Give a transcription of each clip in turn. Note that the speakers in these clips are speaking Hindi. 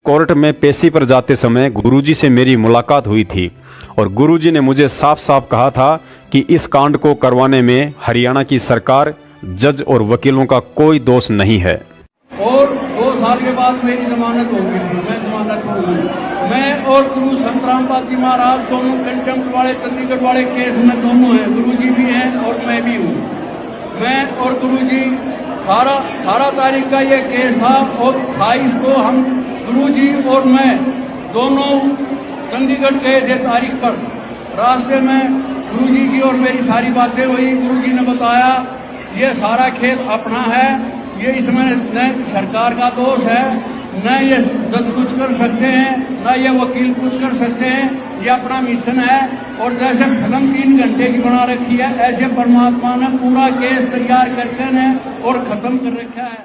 कोर्ट में पेशी पर जाते समय गुरुजी से मेरी मुलाकात हुई थी और गुरुजी ने मुझे साफ साफ कहा था कि इस कांड को करवाने में हरियाणा की सरकार, जज और वकीलों का कोई दोष नहीं है। और 2 साल के बाद मेरी जमानत हो गई थी, मैं जमानत हो गई। मैं और गुरु संत रामपाल जी महाराज दोनों कंटेम्प्ट वाले, चंडीगढ़ वाले केस में दोनों हैं, गुरुजी भी हैं और मैं भी हूँ। मैं और गुरुजी 18 तारीख का ये केस था और 28 को हम गुरुजी और मैं दोनों चंडीगढ़ गए थे तारीख पर। रास्ते में गुरुजी की और मेरी सारी बातें हुई। गुरुजी ने बताया ये सारा खेल अपना है, ये इसमें न सरकार का दोष है, न ये जज कुछ कर सकते हैं, न ये वकील कुछ कर सकते हैं, ये अपना मिशन है। और जैसे फिल्म 3 घंटे की बना रखी है, ऐसे परमात्मा ने पूरा केस तैयार करके ने और खत्म कर रखा है।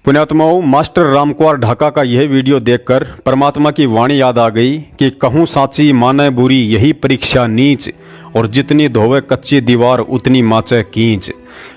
पुण्यात्माओं, मास्टर रामकुमार ढाका का यह वीडियो देखकर परमात्मा की वाणी याद आ गई कि कहूँ साची माने बुरी यही परीक्षा नीच, और जितनी धोवे कच्ची दीवार उतनी माचे कींच।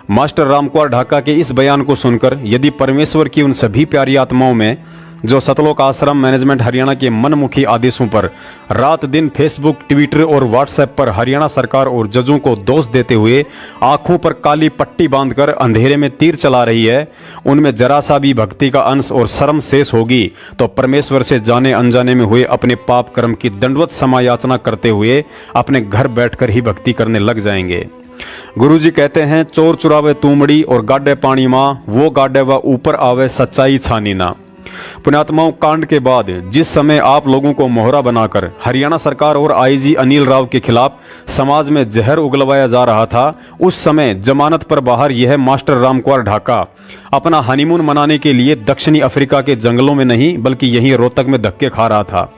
मास्टर रामकुमार ढाका के इस बयान को सुनकर यदि परमेश्वर की उन सभी प्यारी आत्माओं में जो सतलोक आश्रम मैनेजमेंट हरियाणा के मनमुखी आदेशों पर रात दिन फेसबुक, ट्विटर और व्हाट्सएप पर हरियाणा सरकार और जजों को दोष देते हुए आंखों पर काली पट्टी बांधकर अंधेरे में तीर चला रही है, उनमें जरा सा भी भक्ति का अंश और शर्म शेष होगी तो परमेश्वर से जाने अनजाने में हुए अपने पाप कर्म की दंडवत समायाचना करते हुए अपने घर बैठकर ही भक्ति करने लग जाएंगे। गुरुजी कहते हैं, चोर चुरावे तूमड़ी और गाडे पानी माँ, वो गाडे व ऊपर आवे सच्चाई छानी ना। पुण्यात्माओं, कांड के बाद जिस समय आप लोगों को मोहरा बनाकर हरियाणा सरकार और आईजी अनिल राव के खिलाफ समाज में जहर उगलवाया जा रहा था, उस समय जमानत पर बाहर यह मास्टर रामकुमार ढाका अपना हनीमून मनाने के लिए दक्षिणी अफ्रीका के जंगलों में नहीं बल्कि यहीं रोहतक में धक्के खा रहा था।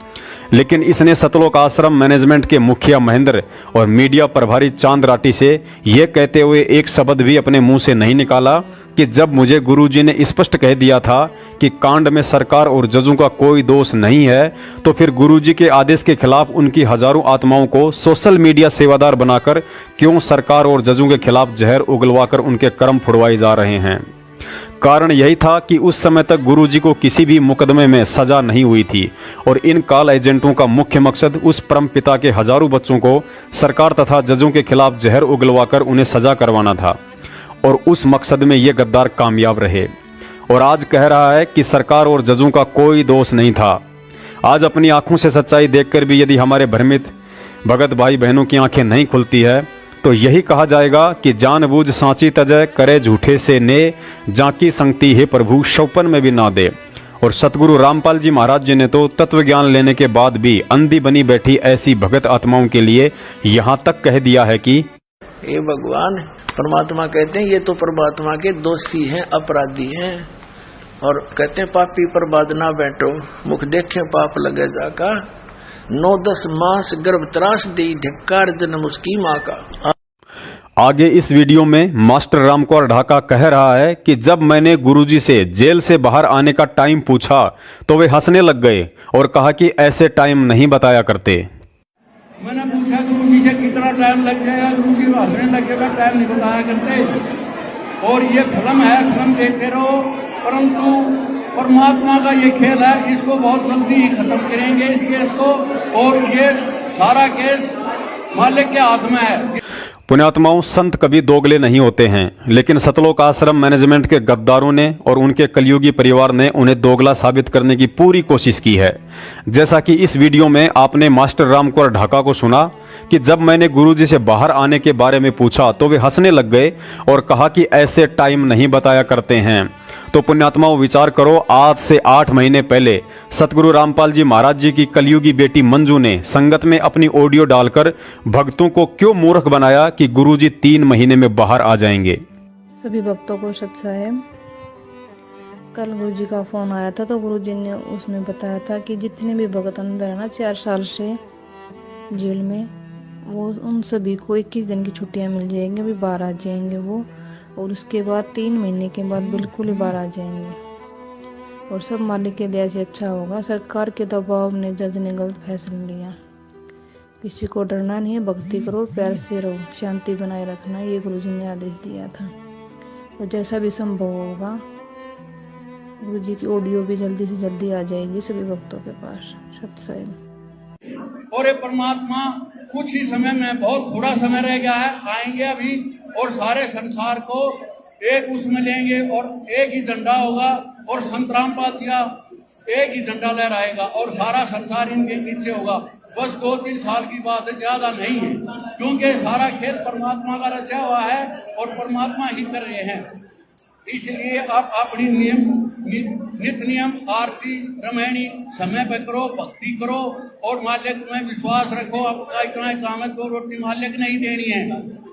लेकिन इसने सतलोक आश्रम मैनेजमेंट के मुखिया महेंद्र और मीडिया प्रभारी चांद राठी से यह कहते हुए एक शब्द भी अपने मुंह से नहीं निकाला कि जब मुझे गुरुजी ने स्पष्ट कह दिया था कि कांड में सरकार और जजों का कोई दोष नहीं है, तो फिर गुरुजी के आदेश के खिलाफ उनकी हजारों आत्माओं को सोशल मीडिया सेवादार बनाकर क्यों सरकार और जजों के खिलाफ जहर उगलवाकर उनके कर्म फुड़वाए जा रहे हैं। कारण यही था कि उस समय तक गुरुजी को किसी भी मुकदमे में सजा नहीं हुई थी और इन काल एजेंटों का मुख्य मकसद उस परम पिता के हजारों बच्चों को सरकार तथा जजों के खिलाफ जहर उगलवाकर उन्हें सजा करवाना था और उस मकसद में ये गद्दार कामयाब रहे। और आज कह रहा है कि सरकार और जजों का कोई दोष नहीं था। आज अपनी आंखों से सच्चाई देखकर भी यदि हमारे भ्रमित भगत भाई बहनों की आंखें नहीं खुलती है तो यही कहा जाएगा कि जानबूझ सांची तजय करे झूठे से ने, जाकी संगति है प्रभु शौपन में भी ना दे। और सतगुरु रामपाल जी महाराज जी ने तो तत्व ज्ञान लेने के बाद भी अंधी बनी बैठी ऐसी भगत आत्माओं के लिए यहाँ तक कह दिया है कि ये भगवान परमात्मा कहते हैं ये तो परमात्मा के दोषी हैं, अपराधी हैं। और कहते हैं पापी पर बाद ना बैठो, मुख देखे पाप लगे जाका, 9-10 मास गर्भ त्रास दी धिक्कार जन्म उसकी माँ का। आगे इस वीडियो में मास्टर रामकुमार ढाका कह रहा है कि जब मैंने गुरुजी से जेल से बाहर आने का टाइम पूछा तो वे हंसने लग गए और कहा कि ऐसे टाइम नहीं बताया करते। मैंने पूछा गुरुजी से कितना टाइम लग जाएगा, गुरुजी हंसने लगेगा, टाइम नहीं बताया करते। और ये फिल्म है, फिल्म देखते रहो, परंतु परमात्मा का ये खेल है, इसको बहुत जल्दी ही खत्म करेंगे इस केस को। और ये सारा केस मालिक के हाथ में है। पुण्यात्माओं, संत कभी दोगले नहीं होते हैं, लेकिन सतलोक आश्रम मैनेजमेंट के गद्दारों ने और उनके कलयुगी परिवार ने उन्हें दोगला साबित करने की पूरी कोशिश की है। जैसा कि इस वीडियो में आपने मास्टर रामकुमार ढाका को सुना कि जब मैंने गुरुजी से बाहर आने के बारे में पूछा तो वे हंसने लग गए और कहा कि ऐसे टाइम नहीं बताया करते हैं। तो पुण्यात्माओं, विचार करो, आज से 8 महीने पहले सतगुरु रामपाल जी महाराज जी की कलयुगी बेटी मंजू ने संगत में अपनी ऑडियो डालकर भक्तों को क्यों मूर्ख बनाया कि गुरुजी 3 महीने में बाहर आ जाएंगे। सभी भक्तों को सत साहेब, कल गुरुजी का फोन आया था तो गुरुजी ने उसमें बताया था कि जितने भी भगत अंदर है ना 4 साल से जेल में, वो उन सभी को 21 दिन की छुट्टियां मिल जाएंगी, अभी बाहर आ जाएंगे वो। और उसके बाद 3 महीने के बाद बिल्कुल ही बाहर आ जाएंगे और सब मालिक के दया से अच्छा होगा। सरकार के दबाव ने जज ने गलत फैसला लिया, किसी को डरना नहीं है, भक्ति करो, प्यार से रहो, शांति बनाए रखना, ये गुरुजी ने आदेश दिया था। और जैसा भी संभव होगा गुरु जी की ऑडियो भी जल्दी से जल्दी आ जाएगी सभी भक्तों के पास। सत्संग और ये परमात्मा कुछ ही समय में, बहुत थोड़ा समय रह गया है, आएंगे अभी और सारे संसार को एक उसमें लेंगे और एक ही डंडा होगा और संत रामपाल जी का एक ही डंडा लहराएगा और सारा संसार इनके नीचे होगा। बस 2-3 साल की बात है, ज्यादा नहीं है, क्योंकि सारा खेल परमात्मा का रचा हुआ है और परमात्मा ही कर रहे हैं। इसलिए आप अपनी नित्य नियम आरती रामायणी समय पे करो, भक्ति करो और मालिक में विश्वास रखो। आपका इतना काम है, 2 रोटी मालिक नहीं देनी है।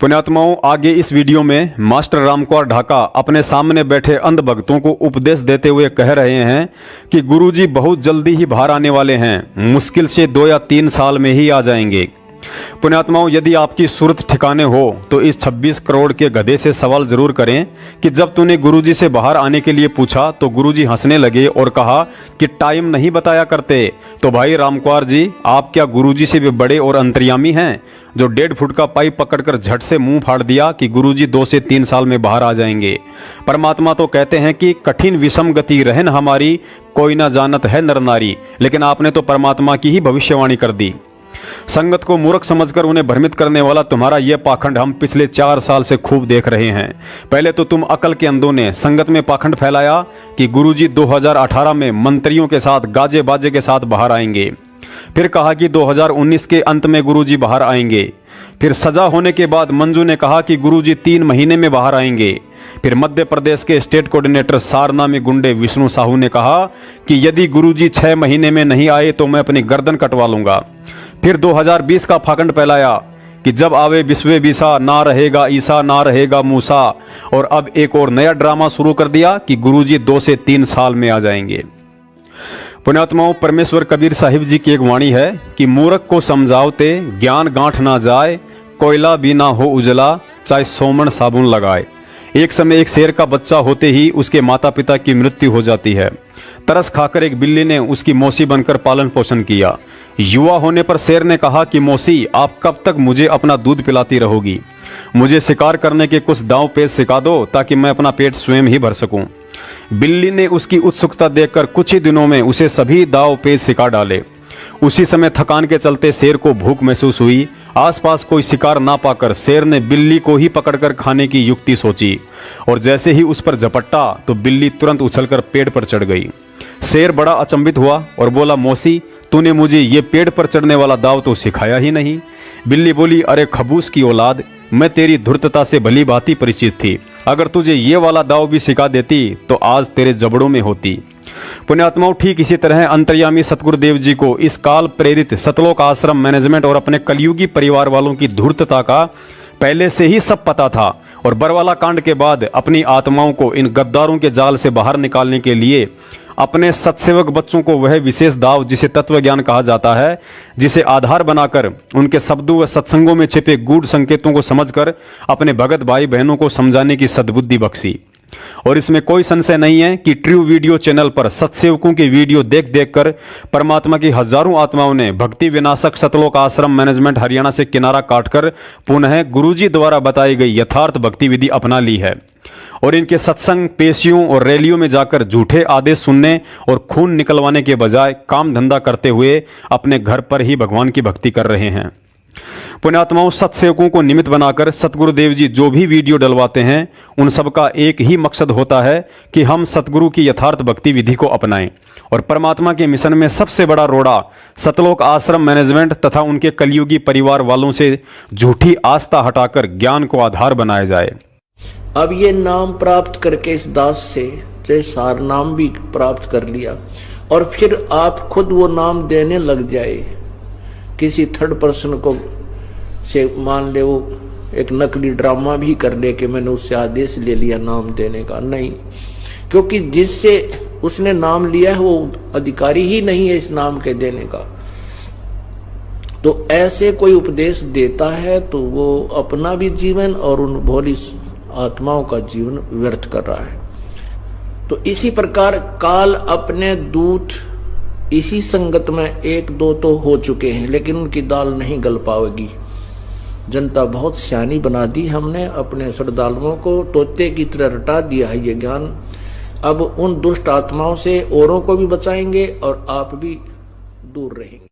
पुण्यात्माओं, आगे इस वीडियो में मास्टर रामकुमार ढाका अपने सामने बैठे अंध भक्तों को उपदेश देते हुए कह रहे हैं कि गुरुजी बहुत जल्दी ही बाहर आने वाले हैं, मुश्किल से 2 या 3 साल में ही आ जाएंगे। पुण्यात्माओं, यदि आपकी सूरत ठिकाने हो तो इस 26 करोड़ के गधे से सवाल जरूर करें कि जब तूने गुरुजी से बाहर आने के लिए पूछा तो गुरुजी हंसने लगे और कहा कि टाइम नहीं बताया करते। तो भाई रामकुमार जी, आप क्या गुरुजी से भी बड़े और अंतर्यामी हैं, जो 1.5 फुट का पाइप पकड़कर झट से मुंह फाड़ दिया कि गुरुजी 2 से 3 साल में बाहर आ जाएंगे। परमात्मा तो कहते हैं कि कठिन विषम गति रहन हमारी, कोई ना जानत है नर नारी, लेकिन आपने तो परमात्मा की ही भविष्यवाणी कर दी। संगत को मूर्ख समझकर उन्हें भ्रमित करने वाला तुम्हारा यह पाखंड हम पिछले 4 साल से खूब देख रहे हैं। पहले तो तुम अकल के अंधों ने संगत में पाखंड फैलाया कि गुरुजी 2018 में मंत्रियों के साथ गाजे बाजे के साथ बाहर आएंगे। फिर कहा कि 2019 के अंत में गुरुजी बाहर आएंगे। फिर सजा होने के बाद मंजू ने कहा कि गुरुजी 3 महीने में बाहर आएंगे। फिर मध्य प्रदेश के स्टेट कोऑर्डिनेटर सारनामी गुंडे विष्णु साहू ने कहा कि यदि गुरुजी 6 महीने में नहीं आए तो मैं अपनी गर्दन कटवा लूंगा। फिर 2020 का फाकंड फैलाया कि जब आवे विश्वे बीसा, ना रहेगा ईसा ना रहेगा मूसा। और अब एक और नया ड्रामा शुरू कर दिया कि गुरुजी 2 से 3 साल में आ जाएंगे। पुण्यात्माओं, परमेश्वर कबीर साहिब जी की एक वाणी है कि मूर्ख को समझाओते ज्ञान गांठ ना जाए, कोयला भी ना हो उजला, चाहे सोमन साबुन लगाए। एक समय एक शेर का बच्चा होते ही उसके माता पिता की मृत्यु हो जाती है। तरस खाकर एक बिल्ली ने उसकी मौसी बनकर पालन पोषण किया। युवा होने पर शेर ने कहा कि मौसी, आप कब तक मुझे अपना दूध पिलाती रहोगी? मुझे शिकार करने के कुछ दांव पेच सिखा दो ताकि मैं अपना पेट स्वयं ही भर सकूं। बिल्ली ने उसकी उत्सुकता देखकर कुछ ही दिनों में उसे सभी दांव पेच सिखा डाले। उसी समय थकान के चलते शेर को भूख महसूस हुई। आसपास कोई शिकार ना पाकर शेर ने बिल्ली को ही पकड़कर खाने की युक्ति सोची और जैसे ही उस पर झपट्टा तो बिल्ली तुरंत उछलकर पेड़ पर चढ़ गई। शेर बड़ा अचंभित हुआ और बोला, मौसी, तूने मुझे ये पेड़ पर चढ़ने वाला दाव तो सिखाया ही नहीं। बिल्ली बोली, अरे खबूस की औलाद, मैं तेरी धूर्तता से भली भांति परिचित थी। अगर तुझे ये वाला दाव भी सिखा देती तो आज तेरे जबड़ों में होती। पुण्यात्माओं, ठीक इसी तरह अंतर्यामी सतगुरुदेव जी को इस काल प्रेरित सतलोक आश्रम मैनेजमेंट और अपने कलयुगी परिवार वालों की धूर्तता का पहले से ही सब पता था और बरवाला कांड के बाद अपनी आत्माओं को इन गद्दारों के जाल से बाहर निकालने के लिए अपने सत्सेवक बच्चों को वह विशेष दाव जिसे तत्व ज्ञान कहा जाता है, जिसे आधार बनाकर उनके शब्दों व सत्संगों में छिपे गूढ़ संकेतों को समझकर अपने भगत भाई बहनों को समझाने की सद्बुद्धि बख्शी। और इसमें कोई संशय नहीं है कि ट्रू वीडियो चैनल पर सत्सेवकों की वीडियो देख देख कर परमात्मा की हजारों आत्माओं ने भक्ति विनाशक सतलोक आश्रम मैनेजमेंट हरियाणा से किनारा काटकर पुनः गुरुजी द्वारा बताई गई यथार्थ भक्ति विधि अपना ली है और इनके सत्संग, पेशियों और रैलियों में जाकर झूठे आदेश सुनने और खून निकलवाने के बजाय काम धंधा करते हुए अपने घर पर ही भगवान की भक्ति कर रहे हैं। पुण्यात्माओं, सत्सेवकों को निमित्त बनाकर सतगुरुदेव जी जो भी वीडियो डलवाते हैं उन सबका एक ही मकसद होता है कि हम सतगुरु की यथार्थ भक्ति विधि को अपनाएं और परमात्मा के मिशन में सबसे बड़ा रोड़ा सतलोक आश्रम मैनेजमेंट तथा उनके कलयुगी परिवार वालों से झूठी आस्था हटाकर ज्ञान को आधार बनाया जाए। अब ये नाम प्राप्त करके इस दास से सार नाम भी प्राप्त कर लिया और फिर आप खुद वो नाम देने लग जाए किसी थर्ड पर्सन को से, मान ले वो एक नकली ड्रामा भी कर ले कि मैंने उससे आदेश ले लिया नाम देने का। नहीं, क्योंकि जिससे उसने नाम लिया है वो अधिकारी ही नहीं है इस नाम के देने का। तो ऐसे कोई उपदेश देता है तो वो अपना भी जीवन और उन भोली आत्माओं का जीवन व्यर्थ कर रहा है। तो इसी प्रकार काल अपने दूत इसी संगत में 1-2 तो हो चुके हैं लेकिन उनकी दाल नहीं गल पाएगी। जनता बहुत सियानी बना दी हमने, अपने श्रद्धालुओं को तोते की तरह रटा दिया है ये ज्ञान। अब उन दुष्ट आत्माओं से औरों को भी बचाएंगे और आप भी दूर रहेंगे।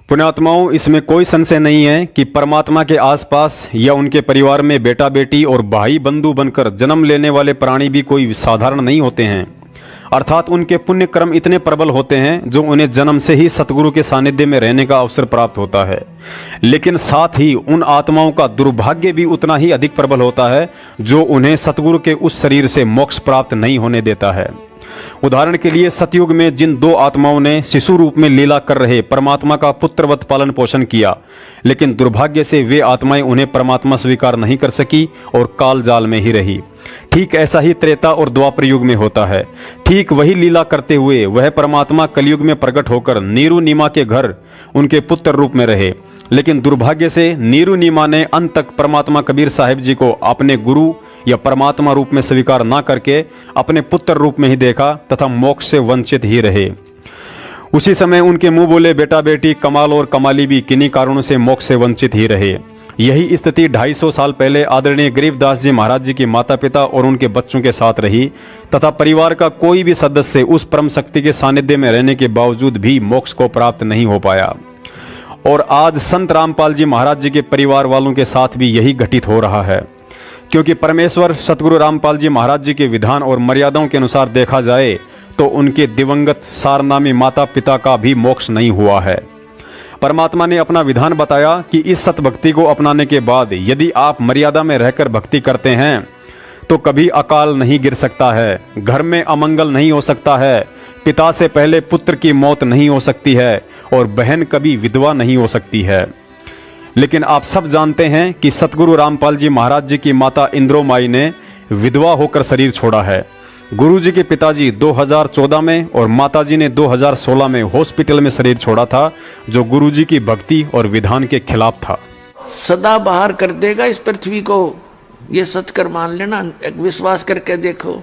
पुण्यात्माओं, इसमें कोई संशय नहीं है कि परमात्मा के आसपास या उनके परिवार में बेटा बेटी और भाई बंधु बनकर जन्म लेने वाले प्राणी भी कोई साधारण नहीं होते हैं। अर्थात उनके पुण्य कर्म इतने प्रबल होते हैं जो उन्हें जन्म से ही सतगुरु के सानिध्य में रहने का अवसर प्राप्त होता है। लेकिन साथ ही उन आत्माओं का दुर्भाग्य भी उतना ही अधिक प्रबल होता है जो उन्हें सतगुरु के उस शरीर से मोक्ष प्राप्त नहीं होने देता है। उदाहरण के लिए सतयुग में जिन दो आत्माओं ने शिशु रूप में लीला कर रहे परमात्मा का पुत्रवत पालन पोषण किया, लेकिन दुर्भाग्य से वे आत्माएं उन्हें परमात्मा स्वीकार नहीं कर सकी और काल जाल में ही रही। ठीक ऐसा ही त्रेता और द्वापर युग में होता है। ठीक वही लीला करते हुए वह परमात्मा कलयुग में प्रकट होकर नीरू नीमा के घर उनके पुत्र रूप में रहे, लेकिन दुर्भाग्य से नीरू नीमा ने अंत तक परमात्मा कबीर साहिब जी को अपने गुरु या परमात्मा रूप में स्वीकार ना करके अपने पुत्र रूप में ही देखा तथा मोक्ष से वंचित ही रहे। उसी समय उनके मुंह बोले बेटा बेटी कमाल और कमाली भी किन्हीं कारणों से मोक्ष से वंचित ही रहे। यही स्थिति 250 साल पहले आदरणीय गरीबदास जी महाराज जी के माता पिता और उनके बच्चों के साथ रही तथा परिवार का कोई भी सदस्य उस परम शक्ति के सानिध्य में रहने के बावजूद भी मोक्ष को प्राप्त नहीं हो पाया। और आज संत रामपाल जी महाराज जी के परिवार वालों के साथ भी यही घटित हो रहा है, क्योंकि परमेश्वर सतगुरु रामपाल जी महाराज जी के विधान और मर्यादाओं के अनुसार देखा जाए तो उनके दिवंगत सारनामी माता पिता का भी मोक्ष नहीं हुआ है। परमात्मा ने अपना विधान बताया कि इस सतभक्ति को अपनाने के बाद यदि आप मर्यादा में रहकर भक्ति करते हैं तो कभी अकाल नहीं गिर सकता है, घर में अमंगल नहीं हो सकता है, पिता से पहले पुत्र की मौत नहीं हो सकती है और बहन कभी विधवा नहीं हो सकती है। लेकिन आप सब जानते हैं कि सतगुरु रामपाल जी महाराज जी की माता इंद्रोमाई ने विधवा होकर शरीर छोड़ा है। गुरु जी के पिताजी 2014 में और माताजी ने 2016 में हॉस्पिटल में शरीर छोड़ा था, जो गुरु जी की भक्ति और विधान के खिलाफ था। सदा बाहर कर देगा इस पृथ्वी को, ये सत्कर मान लेना, एक विश्वास करके देखो।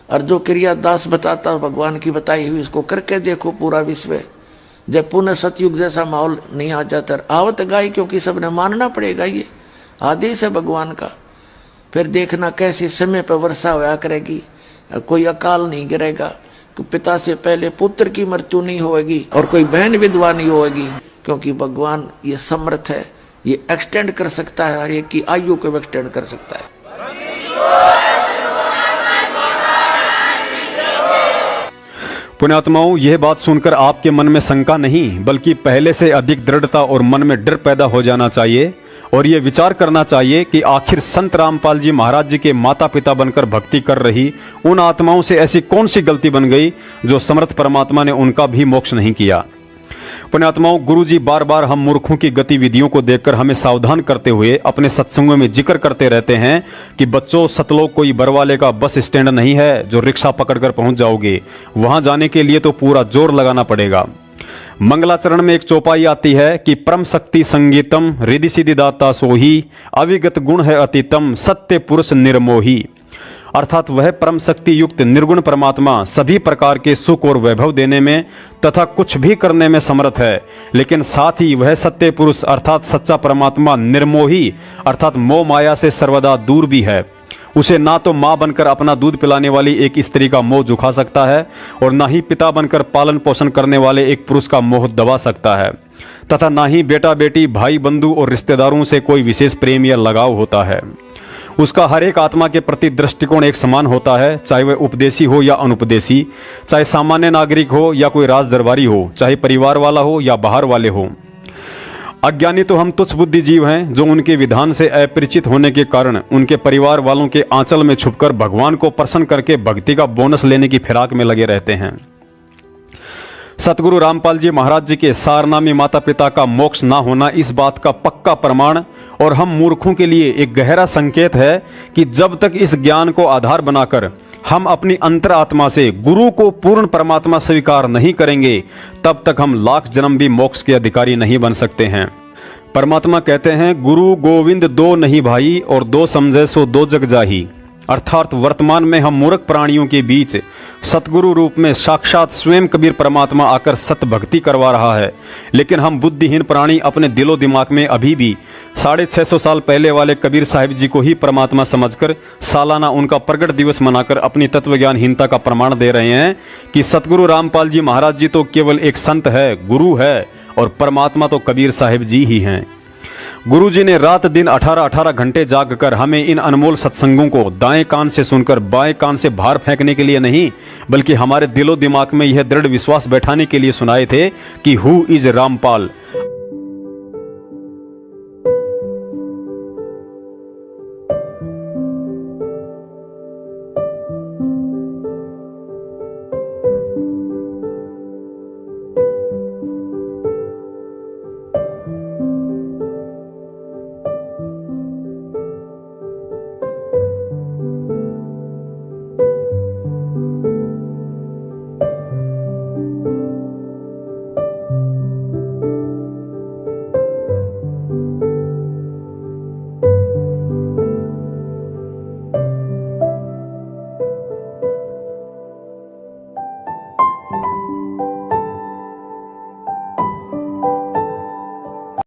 और जो क्रिया दास बताता भगवान की बताई हुई इसको करके देखो पूरा विश्व। जब पुनः सतयुग जैसा माहौल नहीं आ जाता, आवत गाय, क्योंकि सबने मानना पड़ेगा, ये आदेश है भगवान का। फिर देखना कैसे समय पर वर्षा होया करेगी, कोई अकाल नहीं गिरेगा, पिता से पहले पुत्र की मृत्यु नहीं होगी और कोई बहन विधवा नहीं होगी, क्योंकि भगवान ये समर्थ है, ये एक्सटेंड कर सकता है, हर एक की आयु को एक्सटेंड कर सकता है। पुण्यात्माओं, यह बात सुनकर आपके मन में शंका नहीं बल्कि पहले से अधिक दृढ़ता और मन में डर पैदा हो जाना चाहिए और ये विचार करना चाहिए कि आखिर संत रामपाल जी महाराज जी के माता पिता बनकर भक्ति कर रही उन आत्माओं से ऐसी कौन सी गलती बन गई जो समर्थ परमात्मा ने उनका भी मोक्ष नहीं किया। पुण्यात्माओं, गुरु जी बार बार हम मूर्खों की गतिविधियों को देखकर हमें सावधान करते हुए अपने सत्संगों में जिक्र करते रहते हैं कि बच्चों, सतलोक कोई बरवाले का बस स्टैंड नहीं है जो रिक्शा पकड़कर पहुंच जाओगे। वहां जाने के लिए तो पूरा जोर लगाना पड़ेगा। मंगलाचरण में एक चौपाई आती है कि परम शक्ति संगीतम रिद्धि सिद्धि दाता सोही, अविगत गुण है अतीतम सत्य पुरुष निर्मोही। अर्थात वह परम शक्ति युक्त निर्गुण परमात्मा सभी प्रकार के सुख और वैभव देने में तथा कुछ भी करने में समर्थ है, लेकिन साथ ही वह सत्य पुरुष अर्थात सच्चा परमात्मा निर्मोही अर्थात मोह माया से सर्वदा दूर भी है। उसे ना तो माँ बनकर अपना दूध पिलाने वाली एक स्त्री का मोह झुका सकता है और ना ही पिता बनकर पालन पोषण करने वाले एक पुरुष का मोह दबा सकता है, तथा ना ही बेटा बेटी भाई बंधु और रिश्तेदारों से कोई विशेष प्रेम या लगाव होता है। उसका हर एक आत्मा के प्रति दृष्टिकोण एक समान होता है, चाहे वह उपदेशी हो या अनुपदेशी, चाहे सामान्य नागरिक हो या कोई राज दरबारी हो, चाहे परिवार वाला हो या बाहर वाले हो। अज्ञानी तो हम तुच्छ बुद्धि जीव हैं जो उनके विधान से अपरिचित होने के कारण उनके परिवार वालों के आंचल में छुपकर भगवान को प्रसन्न करके भक्ति का बोनस लेने की फिराक में लगे रहते हैं। सतगुरु रामपाल जी महाराज जी के सारनामी माता पिता का मोक्ष ना होना इस बात का पक्का प्रमाण और हम मूर्खों के लिए एक गहरा संकेत है कि जब तक इस ज्ञान को आधार बनाकर हम अपनी अंतरात्मा से गुरु को पूर्ण परमात्मा स्वीकार नहीं करेंगे, तब तक हम लाख जन्म भी मोक्ष के अधिकारी नहीं बन सकते हैं। परमात्मा कहते हैं, गुरु गोविंद दो नहीं भाई और दो समझे सो दो जग जाही। अर्थात वर्तमान में हम मूर्ख प्राणियों के बीच सतगुरु रूप में साक्षात स्वयं कबीर परमात्मा आकर सत भक्ति करवा रहा है। लेकिन हम बुद्धिहीन प्राणी अपने दिलो दिमाग में अभी भी 650 साल पहले वाले कबीर साहिब जी को ही परमात्मा समझकर सालाना उनका प्रगट दिवस मनाकर अपनी तत्वज्ञानहीनता का प्रमाण दे रहे हैं कि सतगुरु रामपाल जी महाराज जी तो केवल एक संत है, गुरु है, और परमात्मा तो कबीर साहिब जी ही हैं। गुरु जी ने रात दिन 18-18 घंटे जाग कर हमें इन अनमोल सत्संगों को दाएं कान से सुनकर बाएं कान से बाहर फेंकने के लिए नहीं, बल्कि हमारे दिलो दिमाग में यह दृढ़ विश्वास बैठाने के लिए सुनाए थे कि हु इज रामपाल,